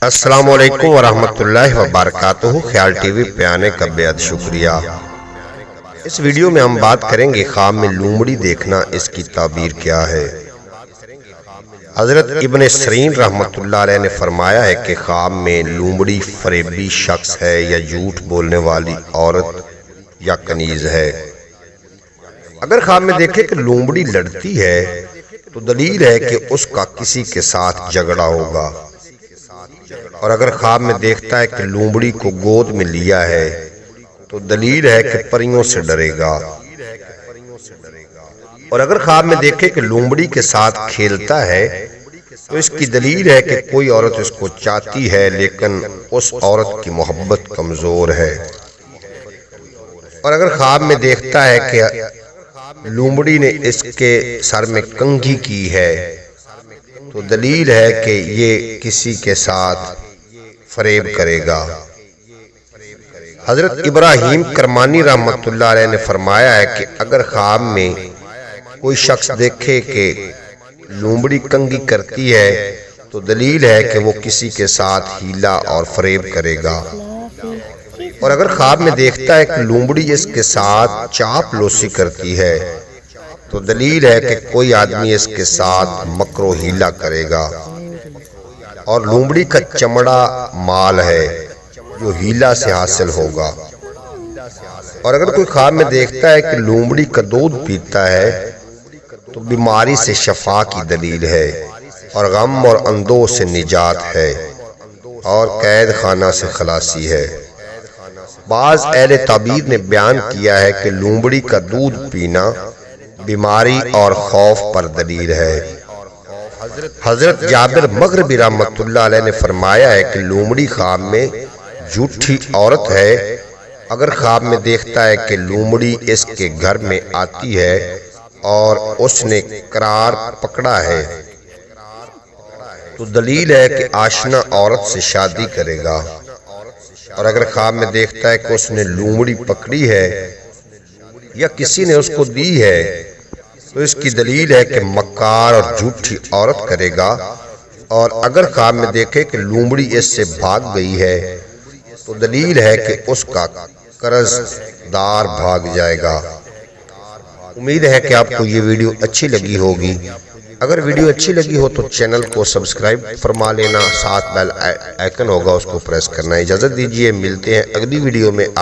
السلام علیکم ورحمۃ اللہ وبرکاتہ۔ خیال ٹی وی پہ آنے کا بے حد شکریہ۔ اس ویڈیو میں ہم بات کریں گے خواب میں لومڑی دیکھنا، اس کی تعبیر کیا ہے۔ حضرت ابن سیرین رحمۃ اللہ علیہ نے فرمایا ہے کہ خواب میں لومڑی فریبی شخص ہے یا جھوٹ بولنے والی عورت یا کنیز ہے۔ اگر خواب میں دیکھے کہ لومڑی لڑتی ہے تو دلیل ہے کہ اس کا کسی کے ساتھ جھگڑا ہوگا، اور اگر خواب میں دیکھتا ہے کہ لومڑی کو گود میں لیا ہے تو دلیل ہے کہ پریوں سے ڈرے گا، اور اگر خواب میں دیکھے کہ لومڑی کے ساتھ کھیلتا ہے تو اس کی دلیل ہے کہ کوئی عورت اس کو چاہتی ہے لیکن اس عورت کی محبت کمزور ہے، اور اگر خواب میں دیکھتا ہے کہ لومڑی نے اس کے سر میں کنگھی کی ہے تو دلیل ہے کہ یہ کسی کے ساتھ فریب کرے گا۔ حضرت ابراہیم کرمانی رحمۃ اللہ علیہ نے فرمایا ہے کہ اگر خواب میں کوئی شخص دیکھے کہ لومڑی کنگھی کرتی ہے تو دلیل ہے کہ وہ کسی کے ساتھ ہیلا اور فریب کرے گا، اور اگر خواب میں دیکھتا ہے کہ لومڑی اس کے ساتھ چاپ لوسی کرتی ہے تو دلیل ہے کہ کوئی آدمی اس کے ساتھ مکر و ہیلا کرے گا، اور لومڑی کا چمڑا مال ہے جو ہیلا سے حاصل ہوگا، اور اگر کوئی خواب میں دیکھتا ہے کہ لومڑی کا دودھ پیتا ہے تو بیماری سے شفا کی دلیل ہے، اور غم اور اندوہ سے نجات ہے، اور قید خانہ سے خلاصی ہے۔ بعض اہل تعبیر نے بیان کیا ہے کہ لومڑی کا دودھ پینا بیماری اور خوف پر دلیل ہے۔ حضرت جابر مغربی رحمۃ اللہ علیہ نے فرمایا ہے کہ لومڑی خواب میں جھوٹی عورت ہے۔ اگر خواب میں دیکھتا ہے کہ لومڑی اس کے گھر میں آتی ہے اور اس نے قرار پکڑا ہے تو دلیل ہے کہ آشنا عورت سے شادی کرے گا، اور اگر خواب میں دیکھتا ہے کہ اس نے لومڑی پکڑی ہے یا کسی نے اس کو دی ہے تو اس کی دلیل ہے کہ مکار اور جھوٹی عورت کرے گا، اور اگر خواب میں دیکھے کہ لومڑی اس سے بھاگ گئی ہے تو دلیل ہے کہ اس کا قرض دار بھاگ جائے گا۔ امید ہے کہ آپ کو یہ ویڈیو اچھی لگی ہوگی۔ اگر ویڈیو اچھی لگی ہو تو چینل کو سبسکرائب فرما لینا، ساتھ بیل آئیکن ہوگا اس کو پریس کرنا۔ اجازت دیجیے، ملتے ہیں اگلی ویڈیو میں۔